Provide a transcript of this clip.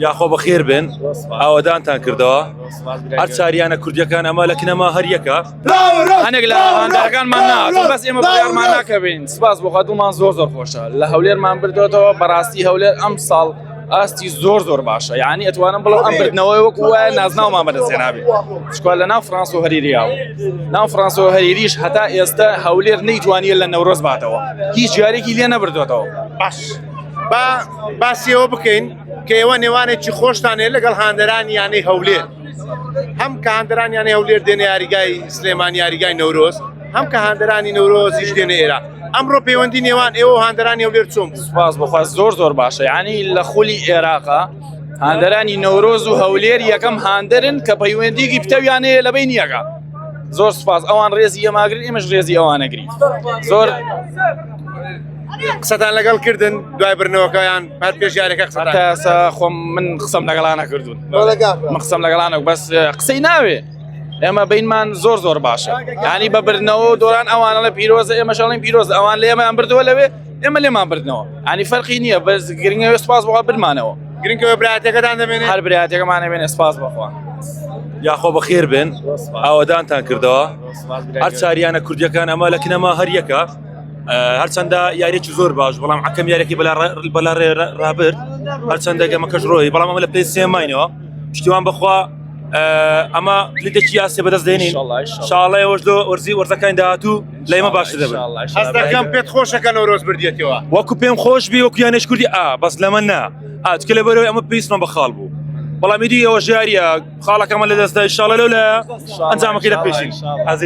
یاخۆ بەخێر بن ئاوەدانتان کردەوە هەر چاریانە کوردیەکان ئەمە لە کنەما هەریەکە هەنێک لە هەندەرەکانمان نات بەس ئێمە بڕیارمان ناکەبین سپاس بۆ خەدومان زۆر خۆشە لە هەولێرمان بردوێتەوە بەڕاستی هەولێر ئەم ساڵ ئاستی زۆر باشە یعنی ئەتوانم بڵێم ئەم بردنەوەی وەکو وایە نازناومان بەدەستێنابێ چکار لە ناو فڕانس و هەریریاوە ناو فڕانس و هەریریش هەتا ئێستا هەولێر نەیتوانیە لە نەورۆز باتەوە هیچ جارێکی لێ نەبردوێتەوە باش باسیەوە بکەین کە ئێوە نێوانێکی خۆشتانێ لەگەڵ هاندەرانی یانەی هەولێر هەم کە هاندەران یانەی هەولێر دێنە یاریگای سلێمان یاریگای نەورۆز هەم کە هاندەرانی نەورۆزیش دێنە ئێرە ئەمڕۆ پەیوەندی نێوان ئێوە هاندەرانی هەولێر چۆن سپاس بخواست زۆر باشە یعنی لە خولی عێراقا هاندەرانی نەورۆز و هەولێر یەکەم هاندەرن کە پەیوەندیگی پتەویانەیە لە بین یەکە زۆر سپاس ئەوان ڕێزی ئێماگرن ئێمەش ڕێزی ئەوانەگرین زۆر قسەتان لەگەڵ کردن دوای برنەوەکەیان هەر پێش یاریەکە قسەتان تاسا خۆم من قسەم لەگەڵانە کردوون من قسەم لەگەڵانە بەس قسەی ناوێ ئێمە بینمان زۆر باشە یعنی بە بردنەوە دۆران ئەوانە لە پیرۆزە ئێمە شەڵین پیرۆز ئەوان لە ئێمەیان بردووە لەوێ ئێمە لێمان بردنەوە ینی فەرقی نییە بەس گرنگەوە سپاس بۆ برمانەوە گرنگەوە برایەتەکەتان دەمێنێت هەر برایەتەکەمانە بێنێ سپاس بخوا یاخۆ بەخێر بن ئاوەدانتان کردەوە هەر چاریانە کوردیەکان ئەمە لە کنەما هەریەکە هەرچەندە یاریێکی زۆر باش بەڵام حەکەم یارێکی بەلا ڕابرد هەرچەندە گەمەکەش ڕۆی بەڵام ئەمە لە پلەی سێماینەوە پشتیوان بخوا ئەمە کلیدێکی یاسێ بەدەست دێنین شاڵای ئەوەشدۆ وەرزی وەرزەکانی داهاتوو لە ئێمە باشتر دەبن هەست دەکەم پێت خۆشەکە نەورۆز بردیێتەوە وەکو پێم خۆش بی وەکو یانێش کوردی بەس لەمە نا چکە لە بەرەوەی ئەمە پێویستمان بە خاڵ بوو بەڵام میدی ئەوە ژیاریە خاڵەکەمە لە دەستدا ئینشاڵڵا لەو لە ئەنجامەکەی لە پێشین عەزیز